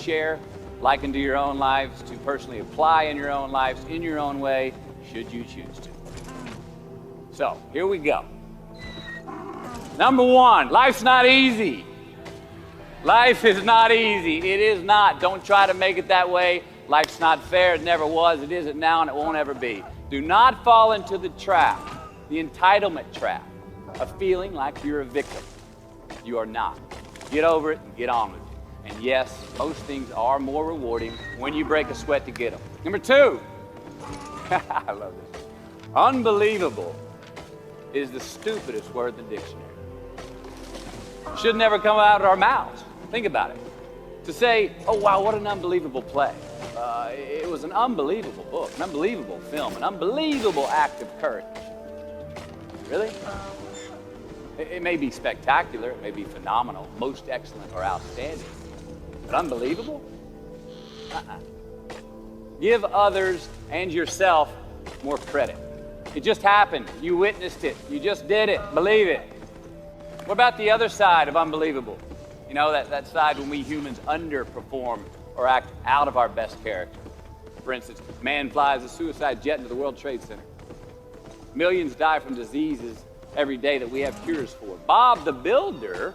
share, like into your own lives, to personally apply in your own lives, in your own way, should you choose to. So, here we go. Number one, life's not easy. Life is not easy. It is not. Don't try to make it that way. Life's not fair. It never was. It isn't now, and it won't ever be. Do not fall into the trap, the entitlement trap, of feeling like you're a victim. You are not. Get over it and get on with it. And yes, most things are more rewarding when you break a sweat to get them. Number two, I love this. Unbelievable is the stupidest word in the dictionary. Should never come out of our mouths. Think about it. To say, oh wow, what an unbelievable play. It was an unbelievable book, an unbelievable film, an unbelievable act of courage. Really? It may be spectacular, it may be phenomenal, most excellent or outstanding, but unbelievable? Give others and yourself more credit. It just happened. You witnessed it. You just did it. Believe it. What about the other side of unbelievable? You know, that side when we humans underperform or act out of our best character. For instance, man flies a suicide jet into the World Trade Center. Millions die from diseases every day that we have cures for. Bob the Builder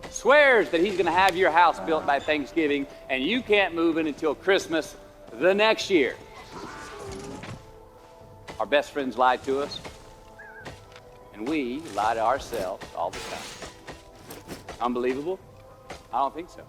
swears that he's going to have your house built by Thanksgiving, and you can't move in until Christmas the next year. Our best friends lie to us, and we lie to ourselves all the time. Unbelievable? I don't think so.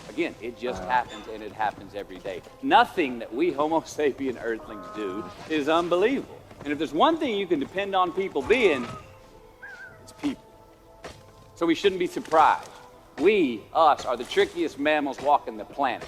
Again, it just happens, and it happens every day. Nothing that we Homo sapien earthlings do is unbelievable. And if there's one thing you can depend on people being, it's people. So we shouldn't be surprised. We, us, are the trickiest mammals walking the planet.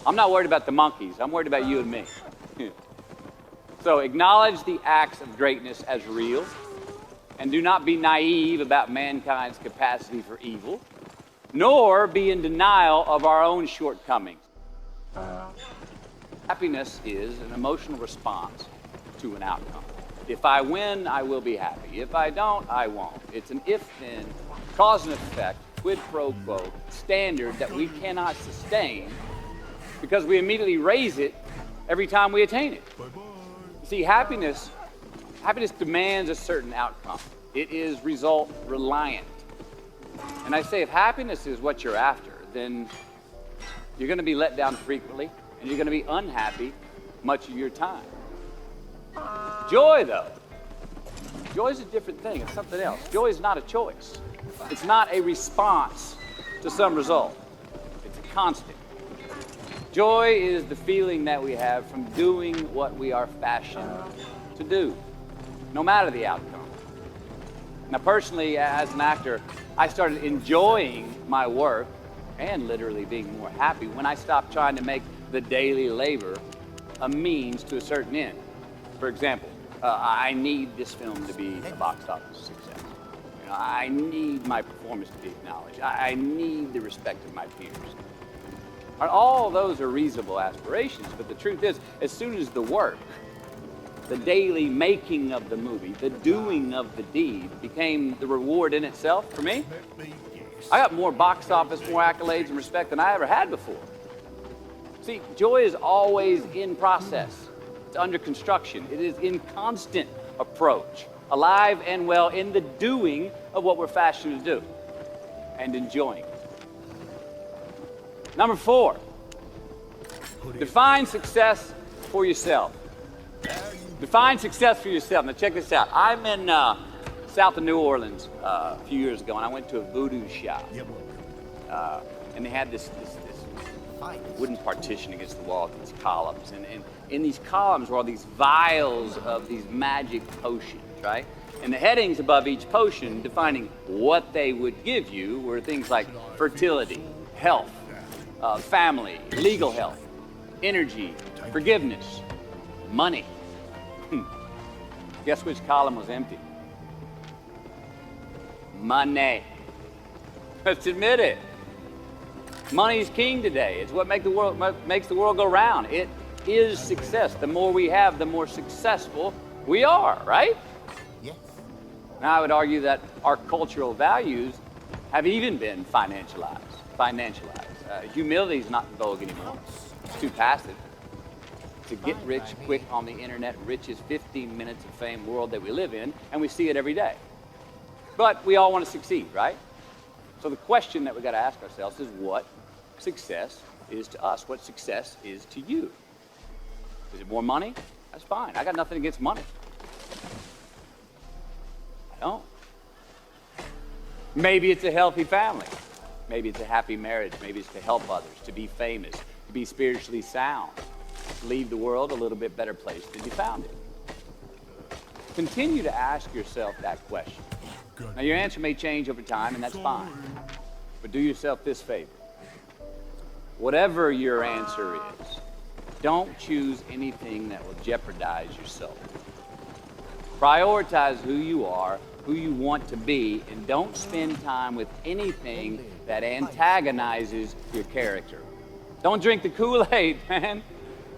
I'm not worried about the monkeys. I'm worried about you and me. So acknowledge the acts of greatness as real, and do not be naive about mankind's capacity for evil, nor be in denial of our own shortcomings. Happiness is an emotional response to an outcome. If I win, I will be happy. If I don't, I won't. It's an if-then, cause and effect, quid pro quo standard that we cannot sustain because we immediately raise it every time we attain it. You see, happiness demands a certain outcome. It is result reliant. And I say, if happiness is what you're after, then you're going to be let down frequently, and you're going to be unhappy much of your time. Joy, though. Joy is a different thing. It's something else. Joy is not a choice. It's not a response to some result. It's a constant. Joy is the feeling that we have from doing what we are fashioned to do, no matter the outcome. Now, personally, as an actor, I started enjoying my work and literally being more happy when I stopped trying to make the daily labor a means to a certain end. For example, I need this film to be a box office success. You know, I need my performance to be acknowledged. I need the respect of my peers. All those are reasonable aspirations, but the truth is, as soon as the work, the daily making of the movie, the doing of the deed became the reward in itself for me, I got more box office, more accolades and respect than I ever had before. See, joy is always in process. It's under construction. It is in constant approach, alive and well in the doing of what we're fashioned to do and enjoying. Number 4, define success for yourself. Define success for yourself. Now check this out. I'm in south of New Orleans a few years ago, and I went to a voodoo shop. And they had this wooden partition against the wall with these columns. And in these columns were all these vials of these magic potions, right? And the headings above each potion defining what they would give you were things like fertility, health, family, legal health, energy, forgiveness, money. Guess which column was empty? Money. Let's admit it. Money's king today. It's what makes the world go round. It is success. The more we have, the more successful we are, right? Yes. Now I would argue that our cultural values have even been financialized. Humility is not in vogue anymore. It's too passive. To get rich quick on the internet, rich is 15 minutes of fame world that we live in, and we see it every day. But we all want to succeed, right? So the question that we got to ask ourselves is what success is to us, what success is to you. Is it more money? That's fine. I got nothing against money. I don't. Maybe it's a healthy family. Maybe it's a happy marriage. Maybe it's to help others, to be famous, to be spiritually sound, to leave the world a little bit better place than you found it. Continue to ask yourself that question. Now, your answer may change over time, and that's fine. But do yourself this favor. Whatever your answer is, don't choose anything that will jeopardize your soul. Prioritize who you are, who you want to be, and don't spend time with anything that antagonizes your character. Don't drink the Kool-Aid, man.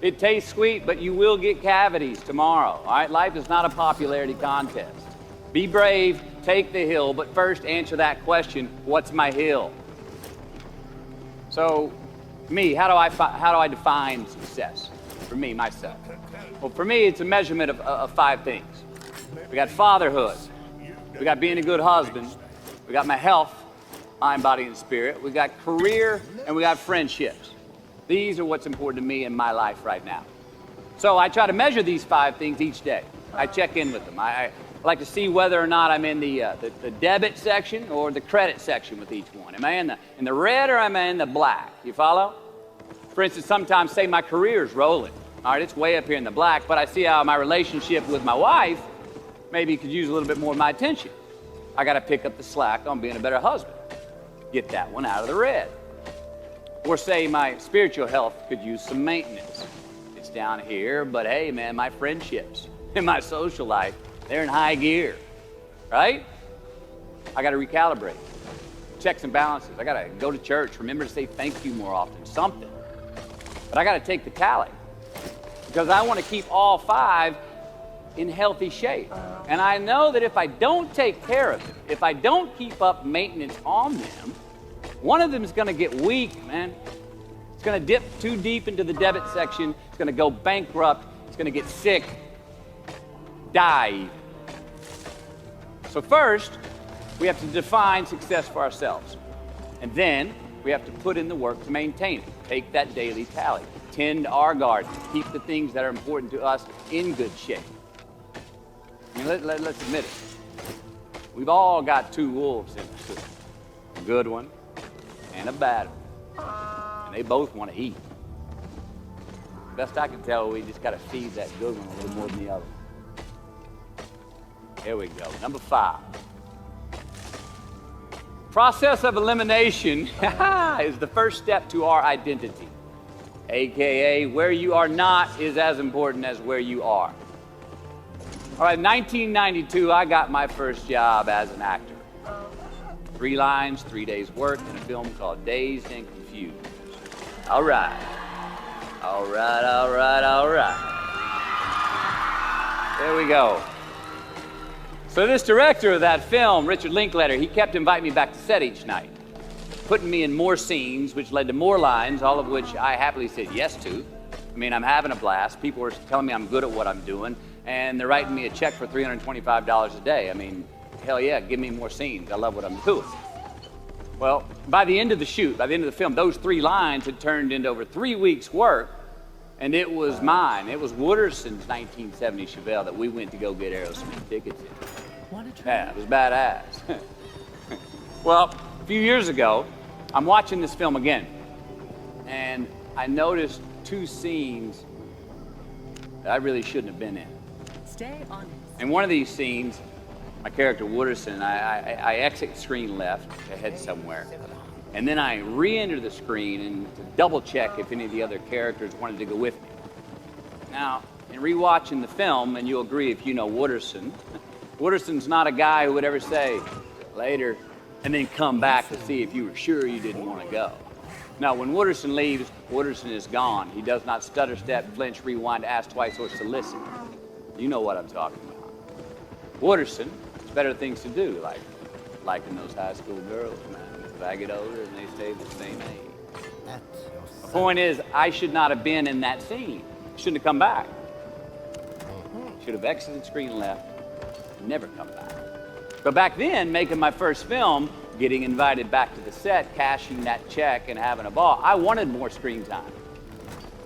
It tastes sweet, but you will get cavities tomorrow, all right? Life is not a popularity contest. Be brave, take the hill, but first answer that question, what's my hill? So, me, how do I define success? For me, myself. Well, for me, it's a measurement of 5 things. We got fatherhood. We got being a good husband. We got my health, mind, body, and spirit. We got career, and we got friendships. These are what's important to me in my life right now. So I try to measure these 5 things each day. I check in with them. I like to see whether or not I'm in the debit section or the credit section with each one. Am I in the red or am I in the black? You follow? For instance, sometimes say my career's rolling. All right, it's way up here in the black, but I see how my relationship with my wife maybe could use a little bit more of my attention. I got to pick up the slack on being a better husband. Get that one out of the red. Or say my spiritual health could use some maintenance. It's down here, but hey, man, my friendships and my social life, they're in high gear, right? I got to recalibrate. Checks and balances. I got to go to church. Remember to say thank you more often. Something. But I got to take the tally because I want to keep all 5 in healthy shape. And I know that if I don't take care of them, if I don't keep up maintenance on them, one of them is going to get weak, man. It's going to dip too deep into the debit section. It's going to go bankrupt. It's going to get sick, die even. So first, we have to define success for ourselves. And then we have to put in the work to maintain it. Take that daily tally. Tend our garden. Keep the things that are important to us in good shape. I mean, let's admit it. We've all got 2 wolves in us. A good one and a bad one. And they both want to eat. Best I can tell, we just got to feed that good one a little more than the other. There we go. Number 5. Process of elimination is the first step to our identity. AKA, where you are not is as important as where you are. All right, 1992, I got my first job as an actor. 3 lines, 3 days work in a film called Dazed and Confused. All right. All right, all right, all right. There we go. So this director of that film, Richard Linklater, he kept inviting me back to set each night, putting me in more scenes, which led to more lines, all of which I happily said yes to. I mean, I'm having a blast. People are telling me I'm good at what I'm doing, and they're writing me a check for $325 a day. I mean, hell yeah, give me more scenes. I love what I'm doing. Well, by the end of the shoot, by the end of the film, those 3 lines had turned into over 3 weeks' work, and it was mine. It was Wooderson's 1970 Chevelle that we went to go get Aerosmith tickets in. Yeah, it was badass. Well, a few years ago, I'm watching this film again, and I noticed 2 scenes that I really shouldn't have been in. Stay honest. In one of these scenes, my character Wooderson, I exit screen left to head somewhere, and then I re-enter the screen and to double check if any of the other characters wanted to go with me. Now, in rewatching the film, and you'll agree if you know Wooderson, Wooderson's not a guy who would ever say, later, and then come back to see if you were sure you didn't want to go. Now, when Wooderson leaves, Wooderson is gone. He does not stutter, step, flinch, rewind, ask twice, or solicit. You know what I'm talking about. Wooderson has better things to do, like liking those high school girls, man. As I get older and they stay the same age. The point is, I should not have been in that scene. Shouldn't have come back. Should have exited screen left, never come back. But back then, making my first film, getting invited back to the set, cashing that check, and having a ball, I wanted more screen time.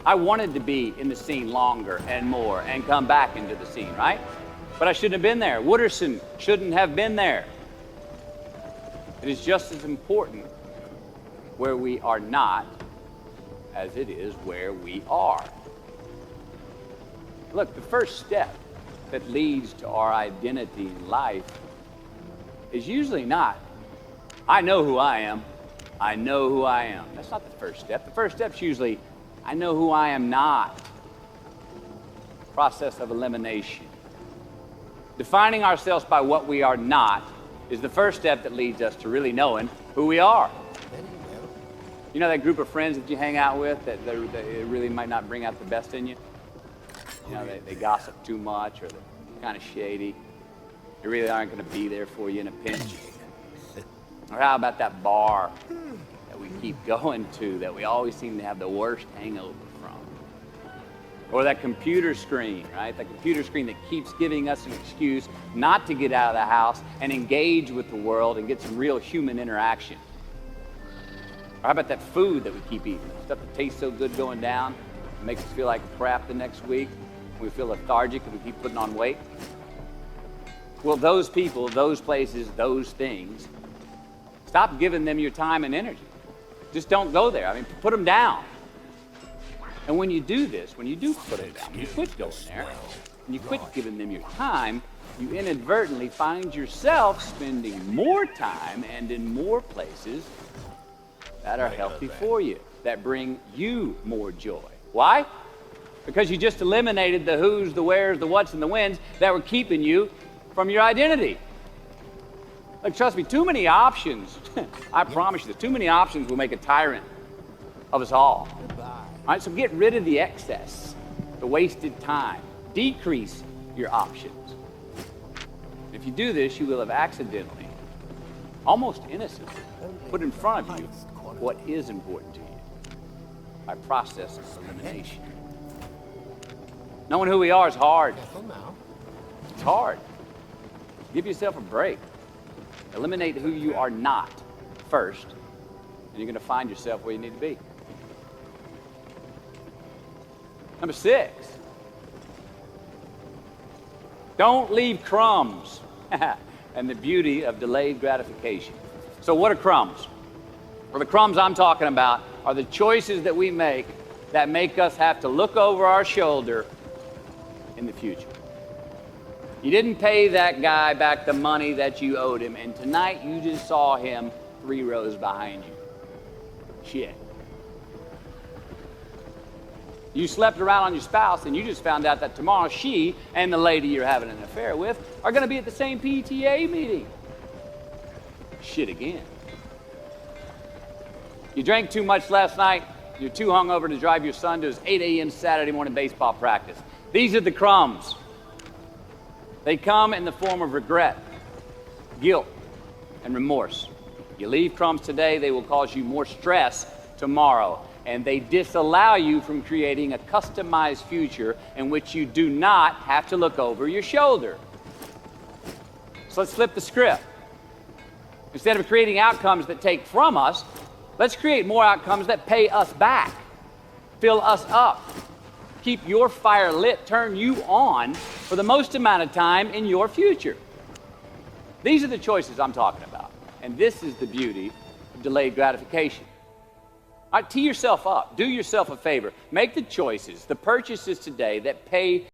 I wanted to be in the scene longer and more and come back into the scene, right? But I shouldn't have been there. Wooderson shouldn't have been there. It is just as important where we are not as it is where we are. Look, the first step that leads to our identity in life is usually not, I know who I am. I know who I am. That's not the first step. The first step's usually, I know who I am not. Process of elimination. Defining ourselves by what we are not is the first step that leads us to really knowing who we are. You know that group of friends that you hang out with that really might not bring out the best in you? You know, they gossip too much or they're kind of shady. They really aren't going to be there for you in a pinch. Or how about that bar that we keep going to that we always seem to have the worst hangover from? Or that computer screen, right? That computer screen that keeps giving us an excuse not to get out of the house and engage with the world and get some real human interaction. Or how about that food that we keep eating? Stuff that tastes so good going down, it makes us feel like crap the next week. We feel lethargic and we keep putting on weight. Well, those people, those places, those things, stop giving them your time and energy. Just don't go there. I mean, put them down. And when you do this, when you do put it down, when you quit going there, when you quit giving them your time, you inadvertently find yourself spending more time and in more places that are healthy for you, that bring you more joy. Why? Because you just eliminated the who's, the where's, the what's, and the when's that were keeping you from your identity. Like, trust me, too many options, I promise you this, too many options will make a tyrant of us all. All right, so get rid of the excess, the wasted time. Decrease your options. If you do this, you will have accidentally, almost innocently, put in front of you what is important to you by process of elimination. Knowing who we are is hard. It's hard. Give yourself a break. Eliminate who you are not first, and you're going to find yourself where you need to be. Number 6, don't leave crumbs. And the beauty of delayed gratification. So what are crumbs? Well, the crumbs I'm talking about are the choices that we make that make us have to look over our shoulder in the future. You didn't pay that guy back the money that you owed him, and tonight you just saw him 3 rows behind you. Shit. You slept around on your spouse, and you just found out that tomorrow she and the lady you're having an affair with are going to be at the same PTA meeting. Shit again. You drank too much last night. You're too hungover to drive your son to his 8 a.m. Saturday morning baseball practice. These are the crumbs. They come in the form of regret, guilt, and remorse. You leave crumbs today, they will cause you more stress tomorrow. And they disallow you from creating a customized future in which you do not have to look over your shoulder. So let's flip the script. Instead of creating outcomes that take from us, let's create more outcomes that pay us back, fill us up, keep your fire lit, turn you on for the most amount of time in your future. These are the choices I'm talking about. And this is the beauty of delayed gratification. All right, tee yourself up. Do yourself a favor. Make the choices, the purchases today that pay